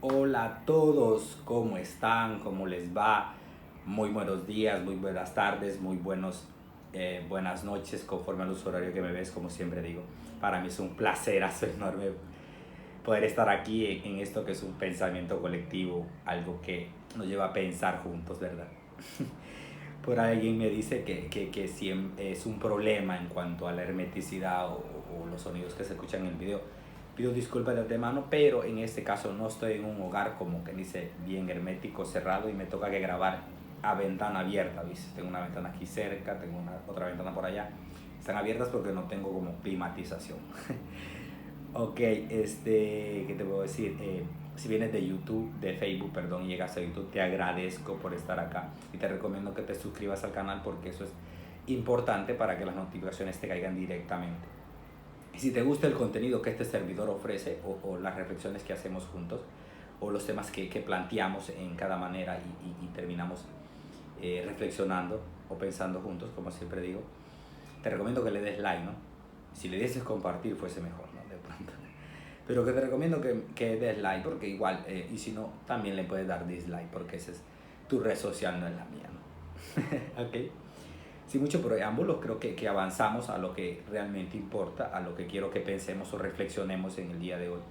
Hola a todos, ¿cómo están? ¿Cómo les va? Muy buenos días, muy buenas tardes, buenas noches, conforme al uso horario que me ves, como siempre digo. Para mí es un placerazo enorme poder estar aquí en esto que es un pensamiento colectivo, algo que nos lleva a pensar juntos, ¿verdad? Por ahí alguien me dice que si es un problema en cuanto a la hermeticidad o los sonidos que se escuchan en el video. Pido disculpas de antemano, pero en este caso no estoy en un hogar como que dice bien hermético, cerrado, y me toca que grabar a ventana abierta, ¿viste? Tengo una ventana aquí cerca, tengo otra ventana por allá. Están abiertas porque no tengo como climatización. Ok, ¿qué te puedo decir? Si vienes de YouTube, de Facebook, perdón, y llegas a YouTube, te agradezco por estar acá y te recomiendo que te suscribas al canal porque eso es importante para que las notificaciones te caigan directamente. Y si te gusta el contenido que este servidor ofrece o las reflexiones que hacemos juntos o los temas que planteamos en cada manera y terminamos reflexionando o pensando juntos, como siempre digo, te recomiendo que le des like, ¿no? Si le dieses compartir fuese mejor, ¿no? De pronto. Pero que te recomiendo que des like porque igual, y si no, también le puedes dar dislike porque esa es tu red social, no es la mía, ¿no? Ok. Sin mucho preámbulo, creo que avanzamos a lo que realmente importa, a lo que quiero que pensemos o reflexionemos en el día de hoy.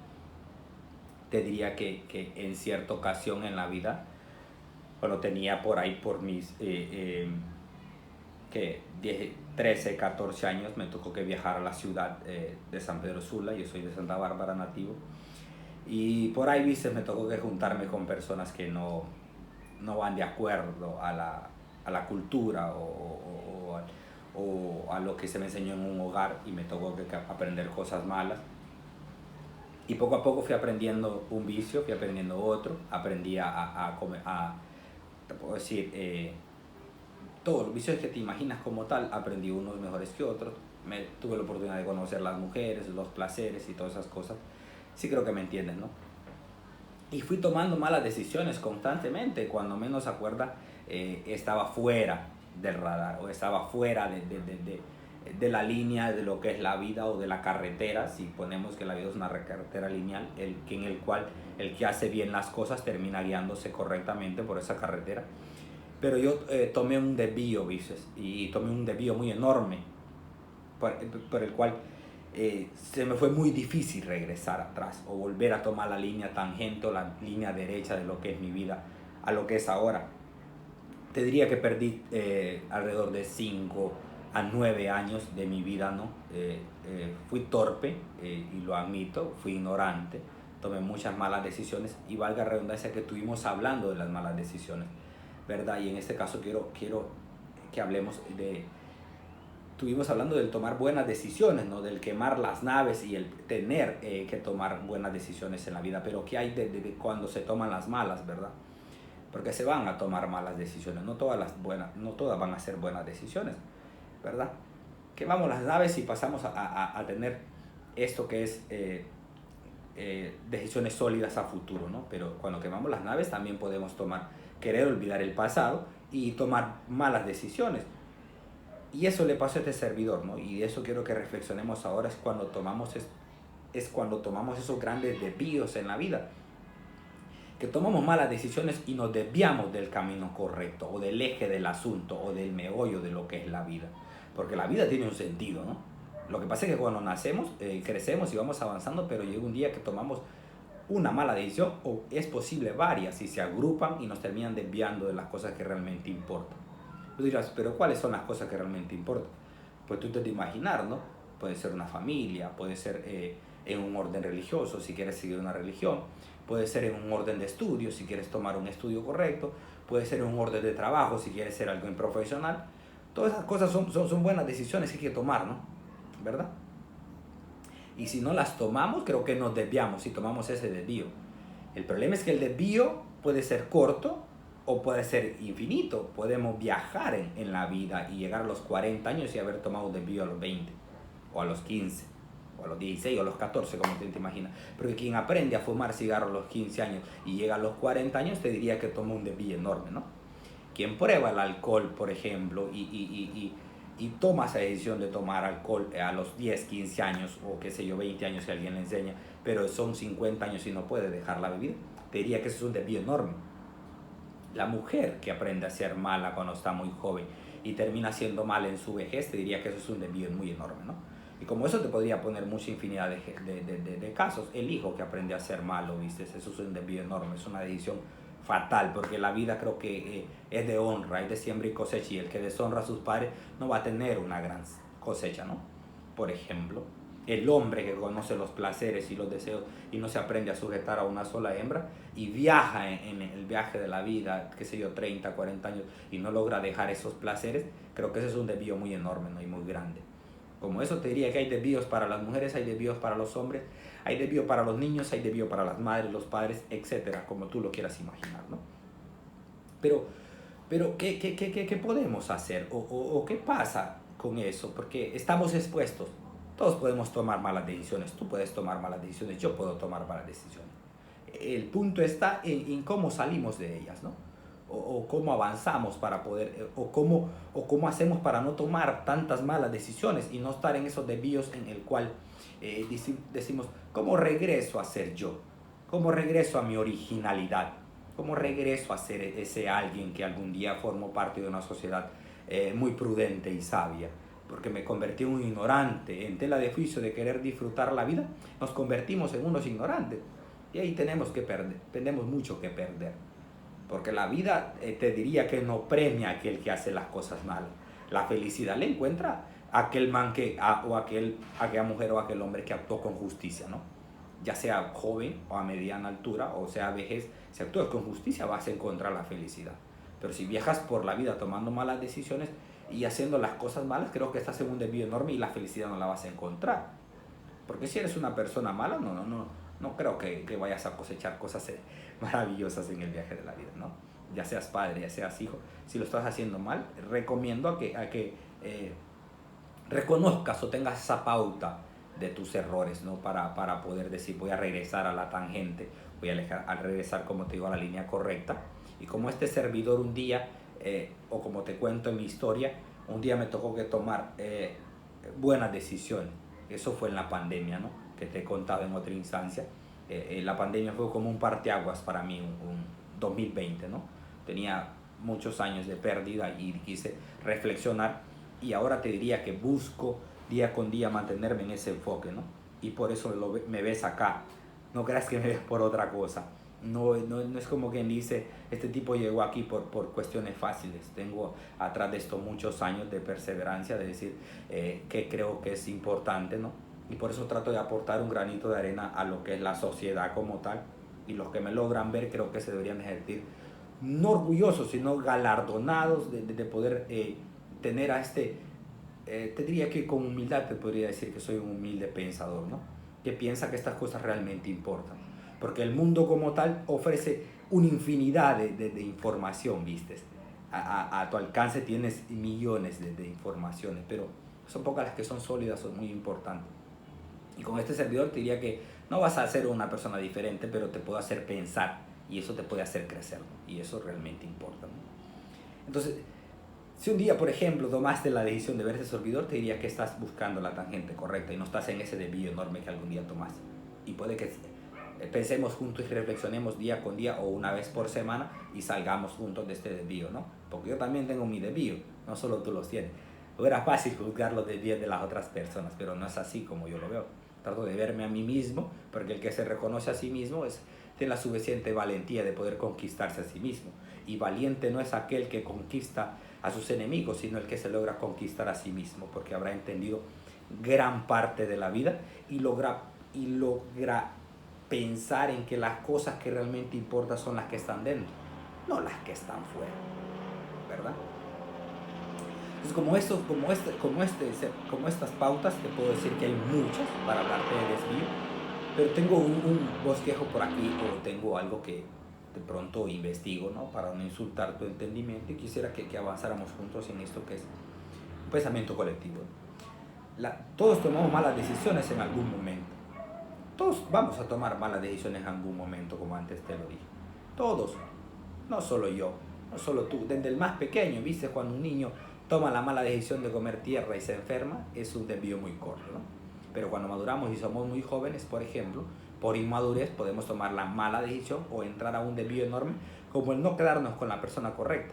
Te diría que en cierta ocasión en la vida, cuando tenía por ahí por mis que 10, 13, 14 años, me tocó que viajar a la ciudad de San Pedro Sula. Yo soy de Santa Bárbara nativo. Y por ahí, viste, me tocó que juntarme con personas que no van de acuerdo a la cultura o a lo que se me enseñó en un hogar, y me tocó que aprender cosas malas. Y poco a poco fui aprendiendo un vicio, fui aprendiendo otro, aprendí a comer, te puedo decir, todos los vicios que te imaginas como tal, aprendí unos mejores que otros. Tuve la oportunidad de conocer las mujeres, los placeres y todas esas cosas. Sí, creo que me entienden, ¿no? Y fui tomando malas decisiones constantemente. Cuando menos se acuerda, estaba fuera del radar o estaba fuera de la línea de lo que es la vida o de la carretera. Si ponemos que la vida es una carretera lineal, en el cual el que hace bien las cosas termina guiándose correctamente por esa carretera. Pero yo tomé un desvío, ¿viste? Y tomé un desvío muy enorme por el cual se me fue muy difícil regresar atrás o volver a tomar la línea tangente o la línea derecha de lo que es mi vida a lo que es ahora. Te diría que perdí alrededor de 5 a 9 años de mi vida, ¿no? Fui torpe, y lo admito, fui ignorante, tomé muchas malas decisiones, y valga la redundancia que estuvimos hablando de las malas decisiones, ¿verdad? Y en este caso quiero que hablemos de... Estuvimos hablando del tomar buenas decisiones, ¿no? Del quemar las naves y el tener que tomar buenas decisiones en la vida. Pero ¿qué hay de cuando se toman las malas, verdad? Porque se van a tomar malas decisiones. No todas van a ser buenas decisiones, ¿verdad? Quemamos las naves y pasamos a tener esto que es decisiones sólidas a futuro, ¿no? Pero cuando quemamos las naves también podemos querer olvidar el pasado y tomar malas decisiones. Y eso le pasó a este servidor, ¿no? Y de eso quiero que reflexionemos ahora, es cuando tomamos esos grandes desvíos en la vida, que tomamos malas decisiones y nos desviamos del camino correcto o del eje del asunto o del meollo de lo que es la vida. Porque la vida tiene un sentido, ¿no? Lo que pasa es que cuando nacemos, crecemos y vamos avanzando, pero llega un día que tomamos una mala decisión, o es posible varias, y se agrupan y nos terminan desviando de las cosas que realmente importan. Tú dirás, pero ¿cuáles son las cosas que realmente importan? Pues tú te de imaginar, ¿no? Puede ser una familia, puede ser en un orden religioso, si quieres seguir una religión, puede ser en un orden de estudio, si quieres tomar un estudio correcto, puede ser en un orden de trabajo, si quieres ser algo profesional. Todas esas cosas son buenas decisiones que hay que tomar, ¿no? ¿Verdad? Y si no las tomamos, creo que nos desviamos si tomamos ese desvío. El problema es que el desvío puede ser corto o puede ser infinito. Podemos viajar en la vida y llegar a los 40 años y haber tomado un desvío a los 20, o a los 15, o a los 16, o a los 14, como te imaginas. Porque quien aprende a fumar cigarro a los 15 años y llega a los 40 años, te diría que toma un desvío enorme, ¿no? Quien prueba el alcohol, por ejemplo, y toma esa decisión de tomar alcohol a los 10, 15 años, o qué sé yo, 20 años, si alguien le enseña, pero son 50 años y no puede dejar la bebida, te diría que eso es un desvío enorme. La mujer que aprende a ser mala cuando está muy joven y termina siendo mala en su vejez, te diría que eso es un desvío muy enorme, ¿no? Y como eso te podría poner mucha infinidad de casos. El hijo que aprende a ser malo, ¿viste? Eso es un desvío enorme, es una decisión fatal, porque la vida creo que es de honra, es de siembra y cosecha, y el que deshonra a sus padres no va a tener una gran cosecha, ¿no? Por ejemplo, el hombre que conoce los placeres y los deseos y no se aprende a sujetar a una sola hembra y viaja en el viaje de la vida, qué sé yo, 30, 40 años y no logra dejar esos placeres, creo que ese es un desvío muy enorme, ¿no? Y muy grande. Como eso te diría que hay desvíos para las mujeres, hay desvíos para los hombres, hay desvío para los niños, hay desvío para las madres, los padres, etcétera, como tú lo quieras imaginar, ¿no? Pero ¿qué podemos hacer? ¿O qué pasa con eso? Porque estamos expuestos. Todos podemos tomar malas decisiones. Tú puedes tomar malas decisiones, yo puedo tomar malas decisiones. El punto está en cómo salimos de ellas, ¿no? O cómo avanzamos para poder, o cómo hacemos para no tomar tantas malas decisiones y no estar en esos desvíos en el cual decimos, ¿cómo regreso a ser yo? ¿Cómo regreso a mi originalidad? ¿Cómo regreso a ser ese alguien que algún día formó parte de una sociedad muy prudente y sabia? Porque me convertí en un ignorante, en tela de juicio de querer disfrutar la vida, nos convertimos en unos ignorantes. Y ahí tenemos mucho que perder. Porque la vida te diría que no premia a aquel que hace las cosas mal. La felicidad le encuentra a aquel man o aquella mujer o aquel hombre que actuó con justicia, ¿no? Ya sea joven o a mediana altura o sea vejez, si actúas con justicia vas a encontrar la felicidad. Pero si viajas por la vida tomando malas decisiones y haciendo las cosas malas, creo que estás en un desvío enorme y la felicidad no la vas a encontrar. Porque si eres una persona mala, no creo que vayas a cosechar cosas maravillosas en el viaje de la vida, ¿no? Ya seas padre, ya seas hijo, si lo estás haciendo mal, recomiendo a que reconozcas o tengas esa pauta de tus errores, ¿no? Para poder decir, voy a regresar a la tangente, voy a regresar, como te digo, a la línea correcta. Y como este servidor un día, o como te cuento en mi historia, un día me tocó que tomar buenas decisiones. Eso fue en la pandemia, ¿no? Que te he contado en otra instancia. La pandemia fue como un parteaguas para mí, un 2020, ¿no? Tenía muchos años de pérdida y quise reflexionar y ahora te diría que busco día con día mantenerme en ese enfoque, ¿no? Y por eso me ves acá. No creas que me ves por otra cosa. No es como quien dice, este tipo llegó aquí por cuestiones fáciles. Tengo atrás de esto muchos años de perseverancia, de decir que creo que es importante, ¿no? Y por eso trato de aportar un granito de arena a lo que es la sociedad como tal. Y los que me logran ver creo que se deberían sentir no orgullosos, sino galardonados de poder tener a te diría que con humildad te podría decir que soy un humilde pensador, ¿no? Que piensa que estas cosas realmente importan. Porque el mundo como tal ofrece una infinidad de información, ¿viste? A tu alcance tienes millones de informaciones, pero son pocas las que son sólidas, son muy importantes. Y con este servidor te diría que no vas a ser una persona diferente, pero te puedo hacer pensar y eso te puede hacer crecer, ¿no? Y eso realmente importa, ¿no? Entonces, si un día, por ejemplo, tomaste la decisión de ver ese servidor, te diría que estás buscando la tangente correcta y no estás en ese desvío enorme que algún día tomaste. Y puede que pensemos juntos y reflexionemos día con día o una vez por semana y salgamos juntos de este desvío, ¿no? Porque yo también tengo mi desvío, no solo tú los tienes. Era fácil juzgar los desvíos de las otras personas, pero no es así como yo lo veo. Trato de verme a mí mismo, porque el que se reconoce a sí mismo tiene la suficiente valentía de poder conquistarse a sí mismo. Y valiente no es aquel que conquista a sus enemigos, sino el que se logra conquistar a sí mismo, porque habrá entendido gran parte de la vida y logra pensar en que las cosas que realmente importan son las que están dentro, no las que están fuera, ¿verdad? Entonces, como estas pautas, te puedo decir que hay muchas para hablarte de desvío, pero tengo un bosquejo por aquí o tengo algo que de pronto investigo, ¿no? Para no insultar tu entendimiento y quisiera que avanzáramos juntos en esto que es un pensamiento colectivo. Todos tomamos malas decisiones en algún momento. Todos vamos a tomar malas decisiones en algún momento, como antes te lo dije. Todos, no solo yo, no solo tú. Desde el más pequeño, ¿viste? Cuando un niño toma la mala decisión de comer tierra y se enferma, es un desvío muy corto, ¿no? Pero cuando maduramos y somos muy jóvenes, por ejemplo, por inmadurez podemos tomar la mala decisión o entrar a un desvío enorme, como el no quedarnos con la persona correcta.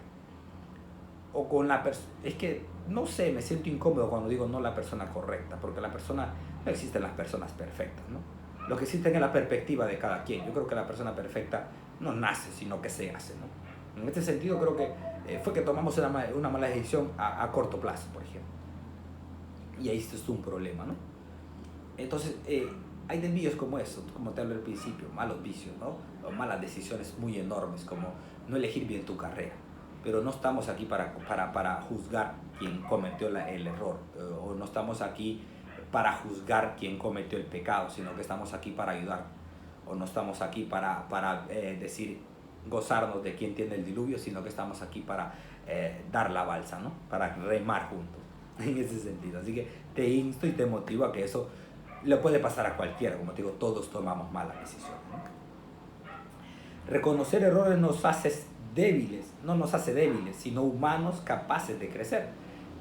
O con la persona, es que no sé, me siento incómodo cuando digo no la persona correcta, porque la persona, no existen las personas perfectas, ¿no? Lo que existe es la perspectiva de cada quien. Yo creo que la persona perfecta no nace, sino que se hace, ¿no? En este sentido creo que fue que tomamos una mala decisión a corto plazo, por ejemplo. Y ahí es un problema, ¿no? Entonces, hay desvíos como eso, como te hablé al principio, malos vicios, ¿no? O malas decisiones muy enormes, como no elegir bien tu carrera. Pero no estamos aquí para juzgar quien cometió el error, o no estamos aquí para juzgar quien cometió el pecado, sino que estamos aquí para ayudar, o no estamos aquí para decir, gozarnos de quien tiene el diluvio, sino que estamos aquí para dar la balsa, ¿no? Para remar juntos, en ese sentido. Así que te insto y te motivo a que eso le puede pasar a cualquiera, como te digo, todos tomamos malas decisiones, ¿no? Reconocer errores nos hace débiles, no nos hace débiles, sino humanos capaces de crecer.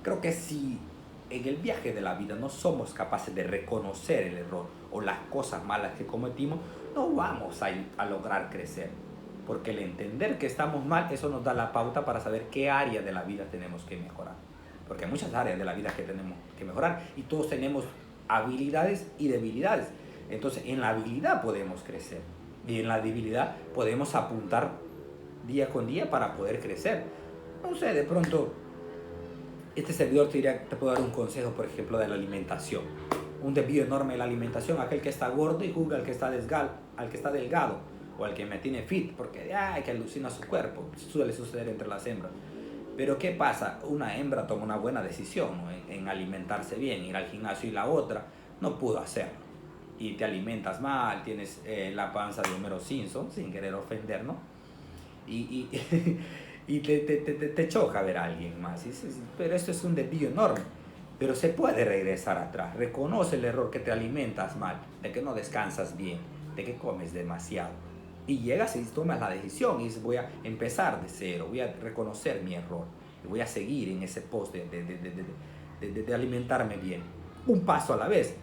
Creo que si en el viaje de la vida no somos capaces de reconocer el error o las cosas malas que cometimos, no vamos a lograr crecer. Porque el entender que estamos mal, eso nos da la pauta para saber qué área de la vida tenemos que mejorar. Porque hay muchas áreas de la vida que tenemos que mejorar y todos tenemos habilidades y debilidades. Entonces, en la habilidad podemos crecer y en la debilidad podemos apuntar día con día para poder crecer. No sé, de pronto este servidor te puedo dar un consejo, por ejemplo, de la alimentación. Un desvío enorme de la alimentación, aquel que está gordo y juzga al que está delgado, o al que me tiene fit, porque que alucina su cuerpo. Suele suceder entre las hembras. Pero ¿qué pasa? Una hembra toma una buena decisión, ¿no? en alimentarse bien, ir al gimnasio, y la otra no pudo hacerlo. Y te alimentas mal, tienes la panza de Homero Simpson, sin querer ofender, ¿no? Y y te choca ver a alguien más. Pero esto es un desvío enorme. Pero se puede regresar atrás. Reconoce el error, que te alimentas mal, de que no descansas bien, de que comes demasiado. Y llegas y tomas la decisión y dices, voy a empezar de cero, voy a reconocer mi error y voy a seguir en ese post de alimentarme bien. Un paso a la vez.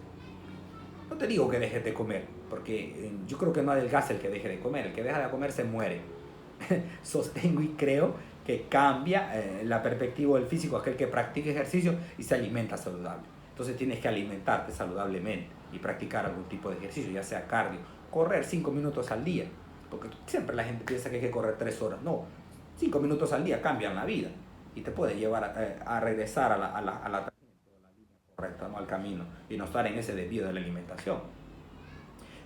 No te digo que dejes de comer, porque yo creo que no adelgaza el que deje de comer. El que deja de comer se muere. Sostengo y creo que cambia la perspectiva del físico aquel que practica ejercicio y se alimenta saludable. Entonces tienes que alimentarte saludablemente y practicar algún tipo de ejercicio, ya sea cardio, correr 5 minutos al día, porque siempre la gente piensa que hay que correr 3 horas. No, 5 minutos al día cambian la vida y te puede llevar a regresar a la línea correcta, ¿no? Al camino, y no estar en ese desvío de la alimentación.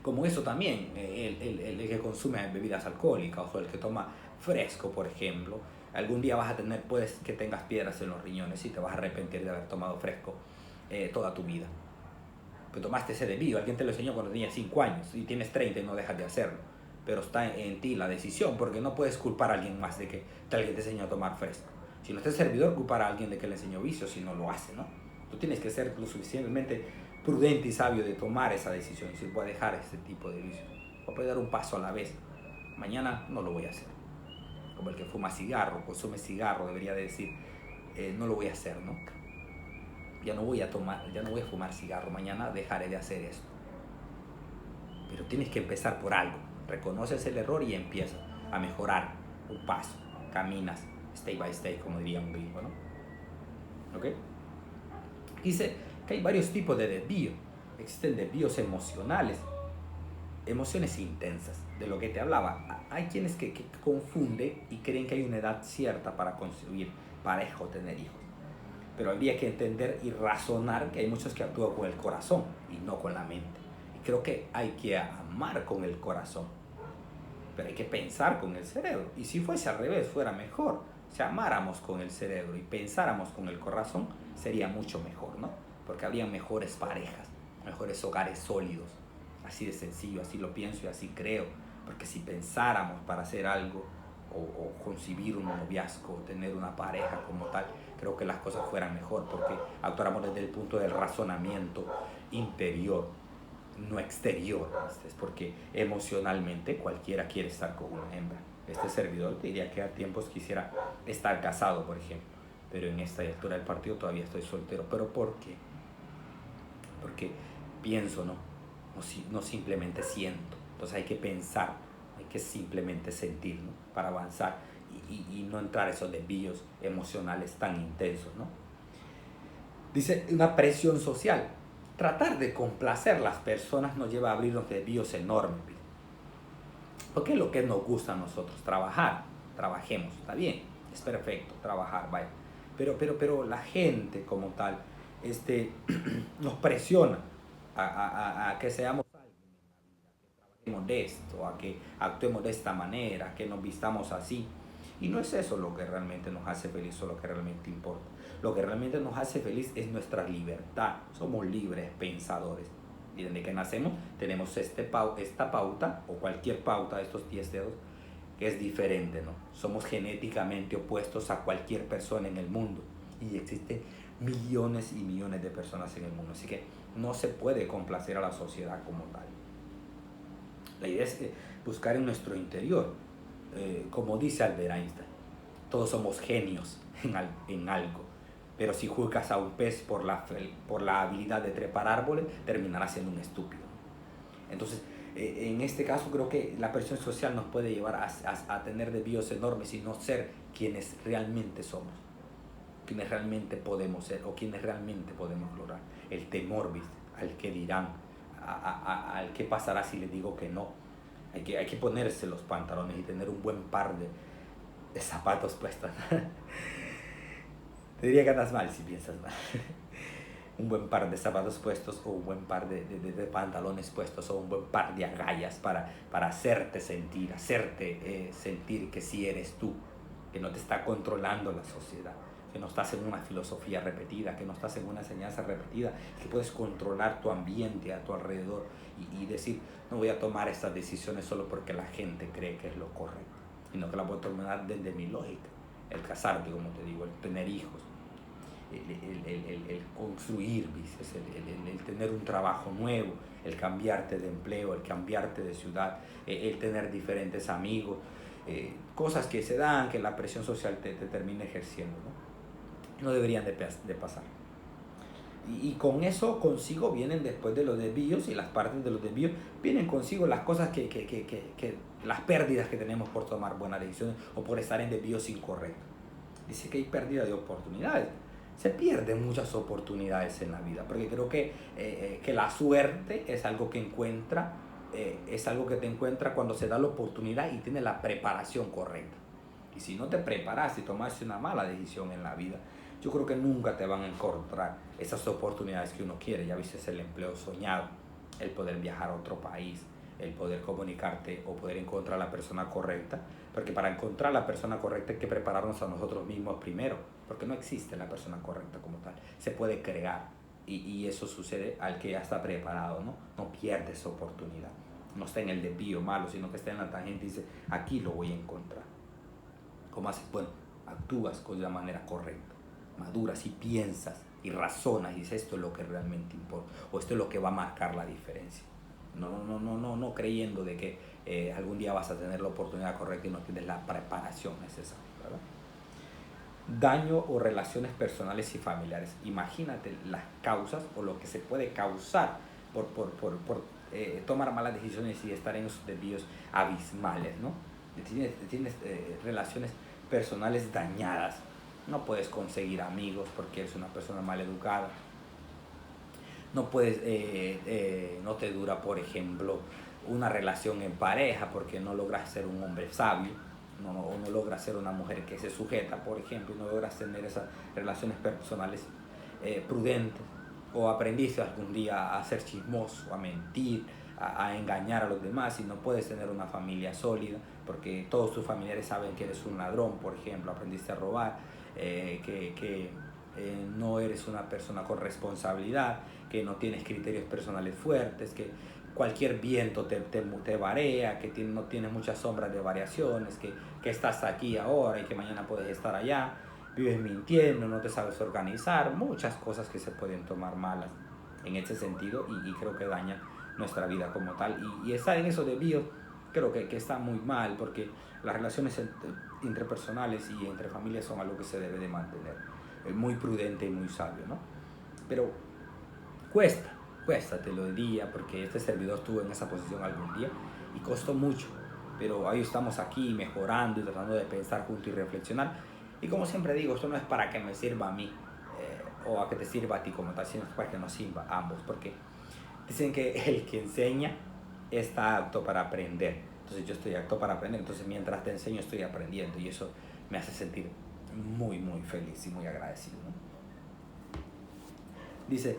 Como eso también, el que consume bebidas alcohólicas o el que toma fresco, por ejemplo, algún día vas a tener, puedes que tengas piedras en los riñones y te vas a arrepentir de haber tomado fresco toda tu vida. Que tomaste ese desvío, alguien te lo enseñó cuando tenías 5 años y tienes 30 y no dejas de hacerlo. Pero está en ti la decisión, porque no puedes culpar a alguien más de que alguien te enseñó a tomar fresco. Si no estás servidor, culpar a alguien de que le enseñó vicio si no lo hace, ¿no? Tú tienes que ser lo suficientemente prudente y sabio de tomar esa decisión y decir, voy a dejar este tipo de vicio, voy a dar un paso a la vez. Mañana no lo voy a hacer. Como el que fuma cigarro, consume cigarro, debería de decir, no lo voy a hacer, ¿no? Ya no voy a fumar cigarro, mañana dejaré de hacer esto. Pero tienes que empezar por algo. Reconoces el error y empiezas a mejorar un paso. Caminas step by step, como diría un gringo, ¿no? ¿Ok? Dice que hay varios tipos de desvío. Existen desvíos emocionales, emociones intensas, de lo que te hablaba. Hay quienes que confunden y creen que hay una edad cierta para construir pareja o tener hijos. Pero habría que entender y razonar que hay muchos que actúan con el corazón y no con la mente. Y creo que hay que amar con el corazón, pero hay que pensar con el cerebro. Y si fuese al revés, fuera mejor. Si amáramos con el cerebro y pensáramos con el corazón, sería mucho mejor, ¿no? Porque habría mejores parejas, mejores hogares sólidos. Así de sencillo, así lo pienso y así creo. Porque si pensáramos para hacer algo, o concebir un noviazgo, o tener una pareja como tal, creo que las cosas fueran mejor, porque actuáramos desde el punto del razonamiento interior, no exterior. Es porque emocionalmente cualquiera quiere estar con una hembra. Este servidor te diría que a tiempos quisiera estar casado, por ejemplo, pero en esta altura del partido todavía estoy soltero. ¿Pero por qué? Porque pienso, ¿no? no simplemente siento. Entonces hay que pensar, hay que simplemente sentir, ¿no? Para avanzar y no entrar a esos desvíos emocionales tan intensos, ¿no? Dice una presión social. Tratar de complacer a las personas nos lleva a abrirnos desvíos enormes. Porque es lo que nos gusta a nosotros, trabajar, trabajemos, está bien, es perfecto, trabajar, vaya. Pero la gente como tal nos presiona a que seamos alguien en la vida, que trabajemos de esto, a que actuemos de esta manera, que nos vistamos así. Y no es eso lo que realmente nos hace feliz o lo que realmente importa. Lo que realmente nos hace feliz es nuestra libertad. Somos libres pensadores. Y desde que nacemos tenemos esta pauta o cualquier pauta de estos 10 dedos que es diferente, ¿no? Somos genéticamente opuestos a cualquier persona en el mundo. Y existen millones y millones de personas en el mundo. Así que no se puede complacer a la sociedad como tal. La idea es buscar en nuestro interior, como dice Albert Einstein, todos somos genios en algo. Pero si juzgas a un pez por la habilidad de trepar árboles, terminará siendo un estúpido. Entonces, en este caso creo que la presión social nos puede llevar a tener desvíos enormes y no ser quienes realmente somos, quienes realmente podemos ser o quienes realmente podemos lograr. El temor, ¿viste? Al que dirán, al que pasará si les digo que no. Hay que ponerse los pantalones y tener un buen par de zapatos puestos. Te diría que andas mal si piensas mal. Un buen par de zapatos puestos o un buen par de pantalones puestos o un buen par de agallas para hacerte sentir que sí eres tú, que no te está controlando la sociedad, que no estás en una filosofía repetida, que no estás en una enseñanza repetida, que puedes controlar tu ambiente a tu alrededor y decir, no voy a tomar estas decisiones solo porque la gente cree que es lo correcto, sino que la voy a tomar desde mi lógica. El casarte, como te digo, el tener hijos, el construir, el tener un trabajo nuevo, el cambiarte de empleo, el cambiarte de ciudad, el tener diferentes amigos, cosas que se dan, que la presión social te termina ejerciendo, ¿no? No deberían de pasar. Y con eso consigo vienen después de los desvíos y las partes de los desvíos, vienen consigo las cosas las pérdidas que tenemos por tomar buenas decisiones o por estar en desvíos incorrectos. Dice que hay pérdida de oportunidades. Se pierden muchas oportunidades en la vida, porque creo que la suerte es algo que es algo que te encuentra cuando se da la oportunidad y tienes la preparación correcta. Y si no te preparas y tomaste una mala decisión en la vida, yo creo que nunca te van a encontrar esas oportunidades que uno quiere. Ya viste el empleo soñado, el poder viajar a otro país, el poder comunicarte o poder encontrar a la persona correcta, porque para encontrar a la persona correcta hay que prepararnos a nosotros mismos primero, porque no existe la persona correcta como tal, se puede crear y eso sucede al que ya está preparado, ¿no? No pierde esa oportunidad, no está en el desvío malo, sino que está en la tangente y dice, aquí lo voy a encontrar. ¿Cómo haces? Bueno, actúas de la manera correcta, maduras y piensas y razonas y dices, esto es lo que realmente importa o esto es lo que va a marcar la diferencia. No creyendo de que algún día vas a tener la oportunidad correcta y no tienes la preparación necesaria, ¿verdad? Daño o relaciones personales y familiares. Imagínate las causas o lo que se puede causar por tomar malas decisiones y estar en esos desvíos abismales, ¿no? Tienes relaciones personales dañadas. No puedes conseguir amigos porque eres una persona mal educada. No puedes, no te dura, por ejemplo, una relación en pareja porque no logras ser un hombre sabio, no logras ser una mujer que se sujeta, por ejemplo, no logras tener esas relaciones personales prudentes, o aprendiste algún día a ser chismoso, a mentir, a engañar a los demás y no puedes tener una familia sólida porque todos tus familiares saben que eres un ladrón, por ejemplo, aprendiste a robar, no eres una persona con responsabilidad, que no tienes criterios personales fuertes, que cualquier viento te varía, que no tienes muchas sombras de variaciones, que estás aquí ahora y que mañana puedes estar allá, vives mintiendo, no te sabes organizar, muchas cosas que se pueden tomar malas en ese sentido y creo que dañan nuestra vida como tal. Y estar en esos desvíos creo que está muy mal porque las relaciones interpersonales y entre familias son algo que se debe de mantener muy prudente y muy sabio, ¿no? Pero cuesta cuesta, te lo diría, porque este servidor estuvo en esa posición algún día y costó mucho, pero hoy estamos aquí mejorando y tratando de pensar juntos y reflexionar. Y como siempre digo, esto no es para que me sirva a mí o a que te sirva a ti como tal, sino para que nos sirva a ambos, porque dicen que el que enseña está apto para aprender. Entonces yo estoy apto para aprender, entonces mientras te enseño estoy aprendiendo y eso me hace sentir muy, muy feliz y muy agradecido, ¿no? Dice,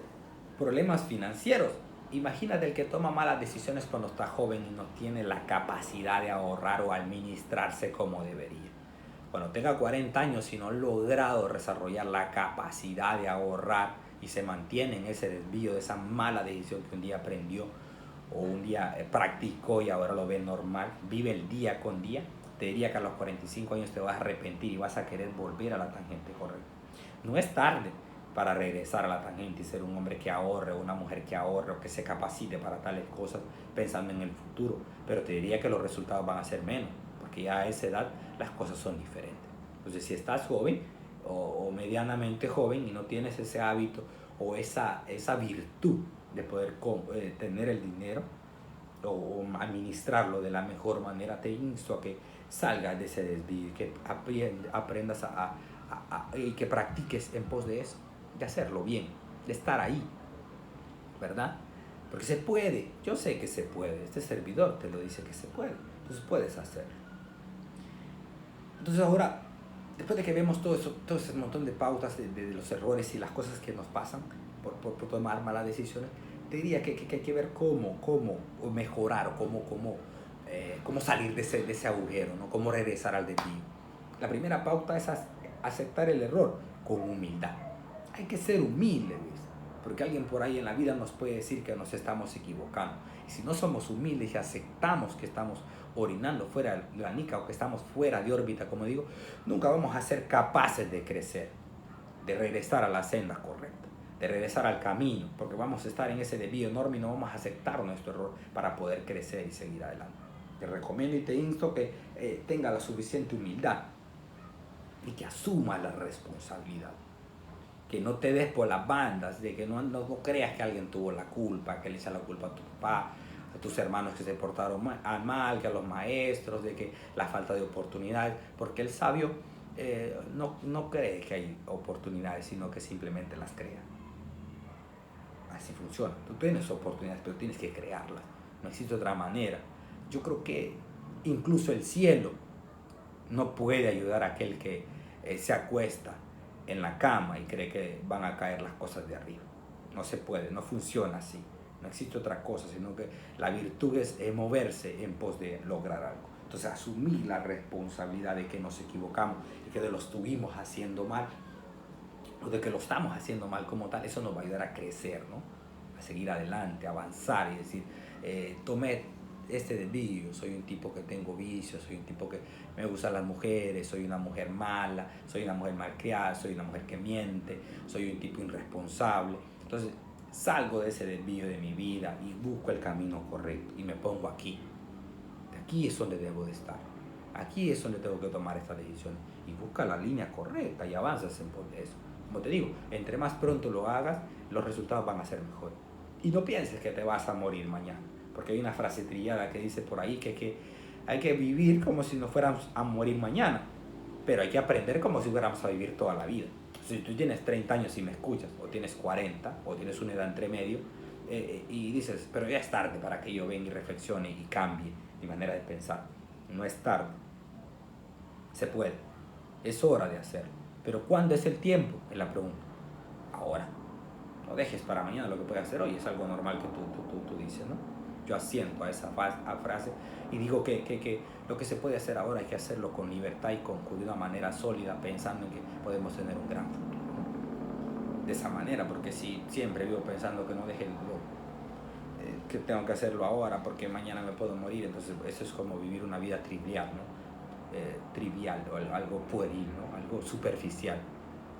problemas financieros. Imagínate el que toma malas decisiones cuando está joven y no tiene la capacidad de ahorrar o administrarse como debería. Cuando tenga 40 años y no ha logrado desarrollar la capacidad de ahorrar y se mantiene en ese desvío de esa mala decisión que un día aprendió o un día practicó y ahora lo ve normal, vive el día con día, te diría que a los 45 años te vas a arrepentir y vas a querer volver a la tangente correcta. No es tarde para regresar a la tangente y ser un hombre que ahorre, una mujer que ahorre o que se capacite para tales cosas pensando en el futuro, pero te diría que los resultados van a ser menos, porque ya a esa edad las cosas son diferentes. Entonces, si estás joven o medianamente joven y no tienes ese hábito o esa virtud de poder tener el dinero o administrarlo de la mejor manera, te insto a que salgas de ese desvío, que aprendas y que practiques en pos de eso, de hacerlo bien, de estar ahí, ¿verdad? Porque se puede, yo sé que se puede, este servidor te lo dice que se puede, entonces puedes hacerlo. Entonces ahora, después de que vemos todo ese montón de pautas de los errores y las cosas que nos pasan por tomar malas decisiones, te diría que hay que ver cómo mejorar o cómo salir de ese agujero, ¿no? Cómo regresar al desvío. La primera pauta es aceptar el error con humildad. Hay que ser humilde, ¿ves? Porque alguien por ahí en la vida nos puede decir que nos estamos equivocando. Y si no somos humildes y aceptamos que estamos orinando fuera de la nica o que estamos fuera de órbita, como digo, nunca vamos a ser capaces de crecer, de regresar a la senda correcta, de regresar al camino, porque vamos a estar en ese desvío enorme y no vamos a aceptar nuestro error para poder crecer y seguir adelante. Te recomiendo y te insto que tenga la suficiente humildad y que asuma la responsabilidad, que no te des por las bandas, de que no creas que alguien tuvo la culpa, que le echa la culpa a tu papá, a tus hermanos que se portaron mal, que a los maestros, de que la falta de oportunidades, porque el sabio no cree que hay oportunidades, sino que simplemente las crea. Así funciona. Tú tienes oportunidades, pero tienes que crearlas. No existe otra manera. Yo creo que incluso el cielo no puede ayudar a aquel que se acuesta en la cama y cree que van a caer las cosas de arriba. No se puede, no funciona así. No existe otra cosa, sino que la virtud es moverse en pos de lograr algo. Entonces, asumir la responsabilidad de que nos equivocamos y que lo estuvimos haciendo mal, o de que lo estamos haciendo mal como tal, eso nos va a ayudar a crecer, ¿no? A seguir adelante, a avanzar y decir, tomé este desvío, soy un tipo que tengo vicios, soy un tipo que me gustan las mujeres, soy una mujer mala, soy una mujer malcriada, soy una mujer que miente, soy un tipo irresponsable. Entonces salgo de ese desvío de mi vida y busco el camino correcto y me pongo aquí. Aquí es donde debo de estar. Aquí es donde tengo que tomar esta decisión y busca la línea correcta y avanzas en pos de eso. Como te digo, entre más pronto lo hagas, los resultados van a ser mejores. Y no pienses que te vas a morir mañana, porque hay una frase trillada que dice por ahí que hay que vivir como si no fuéramos a morir mañana, pero hay que aprender como si fuéramos a vivir toda la vida. Si tú tienes 30 años y me escuchas, o tienes 40, o tienes una edad entre medio, y dices, pero ya es tarde para que yo venga y reflexione y cambie mi manera de pensar. No es tarde, se puede, es hora de hacerlo. Pero ¿cuándo es el tiempo? Es la pregunta. Ahora. No dejes para mañana lo que puedes hacer hoy. Es algo normal que tú dices, ¿no? Yo asiento a esa frase y digo que lo que se puede hacer ahora hay que hacerlo con libertad y de una manera sólida, pensando en que podemos tener un gran futuro, ¿no? De esa manera, porque si siempre vivo pensando que no deje que tengo que hacerlo ahora porque mañana me puedo morir, entonces eso es como vivir una vida trivial, ¿no? Trivial o algo pueril, ¿no? Algo superficial,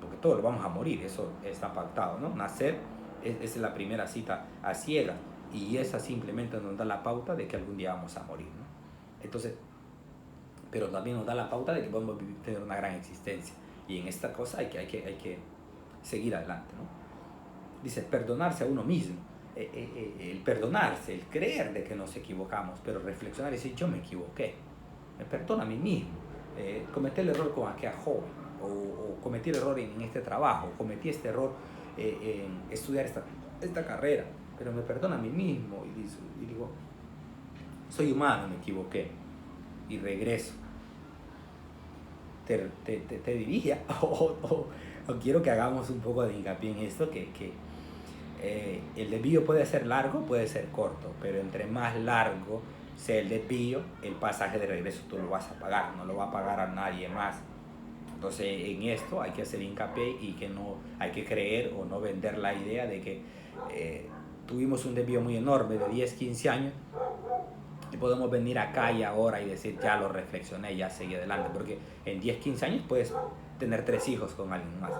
porque todos vamos a morir, eso está pactado, ¿no? Nacer es la primera cita a ciegas y esa simplemente nos da la pauta de que algún día vamos a morir, ¿no? Entonces, pero también nos da la pauta de que podemos tener una gran existencia y en esta cosa hay que seguir adelante, ¿no? Dice, perdonarse a uno mismo. el perdonarse, el creer de que nos equivocamos, pero reflexionar y decir, yo me equivoqué, me perdono a mí mismo, cometí el error con aquella joven, o cometí el error en este trabajo, cometí este error en estudiar esta carrera, pero me perdono a mí mismo y digo, soy humano, me equivoqué, y regreso. Te diría, o quiero que hagamos un poco de hincapié en esto, que el desvío puede ser largo, puede ser corto, pero entre más largo sea el desvío, el pasaje de regreso tú lo vas a pagar, no lo va a pagar a nadie más. Entonces en esto hay que hacer hincapié y que no hay que creer o no vender la idea de que tuvimos un desvío muy enorme de 10, 15 años y podemos venir acá y ahora y decir ya lo reflexioné, ya seguí adelante, porque en 10, 15 años puedes tener 3 hijos con alguien más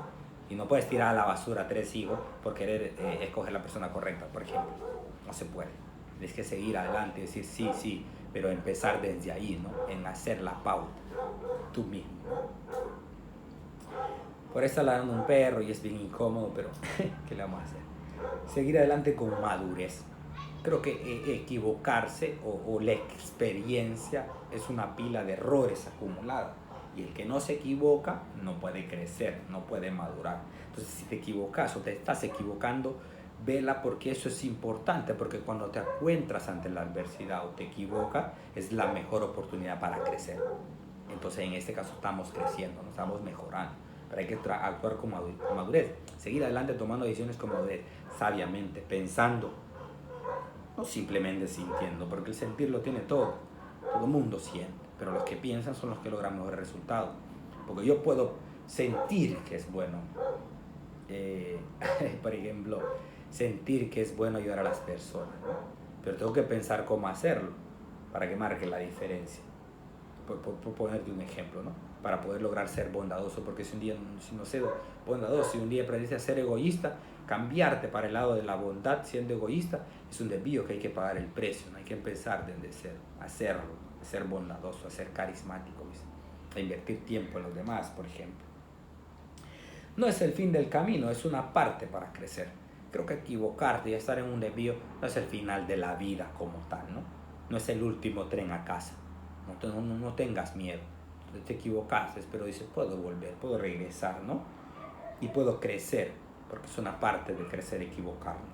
y no puedes tirar a la basura 3 hijos por querer escoger la persona correcta, por ejemplo. No se puede. Tienes que seguir adelante y decir sí, sí, pero empezar desde ahí, ¿no? En hacer la pauta tú mismo. Por eso la dando un perro y es bien incómodo, pero ¿qué le vamos a hacer? Seguir adelante con madurez. Creo que equivocarse o la experiencia es una pila de errores acumulados. Y el que no se equivoca no puede crecer, no puede madurar. Entonces, si te equivocas o te estás equivocando, vela, porque eso es importante, porque cuando te encuentras ante la adversidad o te equivocas, es la mejor oportunidad para crecer. Entonces, en este caso estamos creciendo, nos estamos mejorando. Pero hay que actuar con madurez, seguir adelante tomando decisiones con madurez, sabiamente, pensando, no simplemente sintiendo, porque el sentir lo tiene todo el mundo siente, pero los que piensan son los que logran mejores resultados, porque yo puedo sentir que es bueno, por ejemplo, sentir que es bueno ayudar a las personas, ¿no? Pero tengo que pensar cómo hacerlo para que marque la diferencia, por ponerte un ejemplo, ¿no? Para poder lograr ser bondadoso, porque si un día si no sé bondadoso, si un día aprendes a ser egoísta, cambiarte para el lado de la bondad siendo egoísta es un desvío que hay que pagar el precio, no hay que empezar desde cero, hacerlo, a ser bondadoso, a ser carismático, ¿ves? A invertir tiempo en los demás, por ejemplo. No es el fin del camino, es una parte para crecer. Creo que equivocarte y estar en un desvío no es el final de la vida como tal, ¿no? No es el último tren a casa. No tengas miedo. Te equivocaste, pero dices, puedo volver, puedo regresar, ¿no? Y puedo crecer, porque es una parte de crecer, equivocarnos.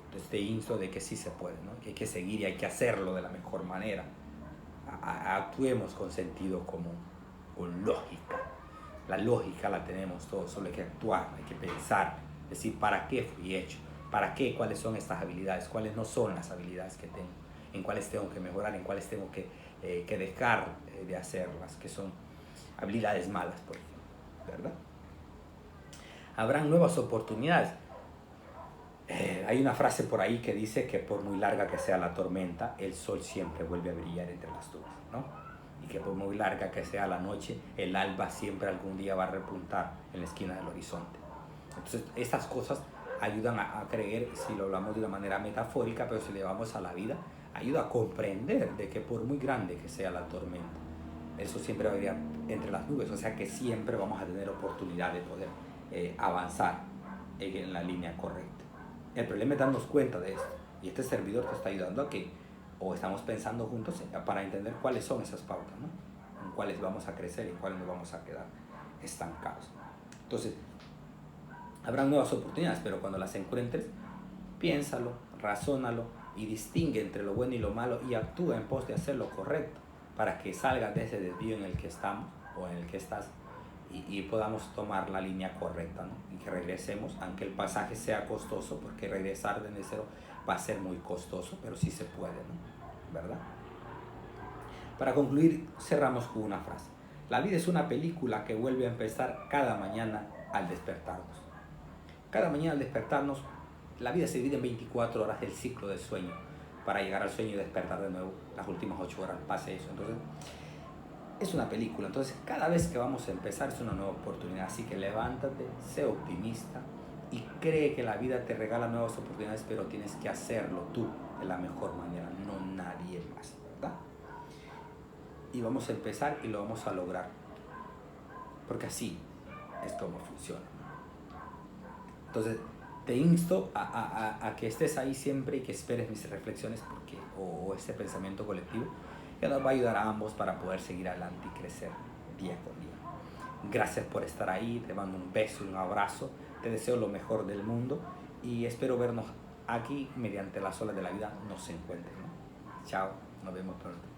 Entonces te insto de que sí se puede, ¿no? Que hay que seguir y hay que hacerlo de la mejor manera. Actuemos con sentido común, con lógica. La lógica la tenemos todos, solo hay que actuar, hay que pensar, decir para qué fui hecho, para qué, cuáles son estas habilidades, cuáles no son las habilidades que tengo, en cuáles tengo que mejorar, en cuáles tengo que dejar de hacerlas, que son habilidades malas, por ejemplo, ¿verdad? Habrán nuevas oportunidades. Hay una frase por ahí que dice que por muy larga que sea la tormenta, el sol siempre vuelve a brillar entre las nubes, ¿no? Y que por muy larga que sea la noche, el alba siempre algún día va a repuntar en la esquina del horizonte. Entonces, estas cosas ayudan a creer, si lo hablamos de una manera metafórica, pero si le vamos a la vida, ayuda a comprender de que por muy grande que sea la tormenta, eso siempre va a brillar entre las nubes, o sea que siempre vamos a tener oportunidad de poder avanzar en la línea correcta. El problema es darnos cuenta de esto, y este servidor te está ayudando a que, o estamos pensando juntos para entender cuáles son esas pautas, ¿no? En cuáles vamos a crecer y en cuáles nos vamos a quedar estancados. Entonces, habrán nuevas oportunidades, pero cuando las encuentres, piénsalo, razónalo y distingue entre lo bueno y lo malo y actúa en pos de hacer lo correcto para que salgas de ese desvío en el que estamos o en el que estás y podamos tomar la línea correcta, ¿no? Y que regresemos, aunque el pasaje sea costoso, porque regresar desde cero va a ser muy costoso, pero sí se puede, ¿no? ¿Verdad? Para concluir, cerramos con una frase. La vida es una película que vuelve a empezar cada mañana al despertarnos. Cada mañana al despertarnos, la vida se divide en 24 horas del ciclo del sueño para llegar al sueño y despertar de nuevo las últimas 8 horas, pase eso. Entonces, es una película, entonces cada vez que vamos a empezar es una nueva oportunidad, así que levántate, sé optimista y cree que la vida te regala nuevas oportunidades, pero tienes que hacerlo tú de la mejor manera, no nadie más, ¿verdad? Y vamos a empezar y lo vamos a lograr, porque así es como funciona. Entonces, te insto a que estés ahí siempre y que esperes mis reflexiones porque, o este pensamiento colectivo que nos va a ayudar a ambos para poder seguir adelante y crecer día con día. Gracias por estar ahí, te mando un beso y un abrazo, te deseo lo mejor del mundo y espero vernos aquí mediante las olas de la vida nos encuentren, ¿no? Chao, nos vemos pronto.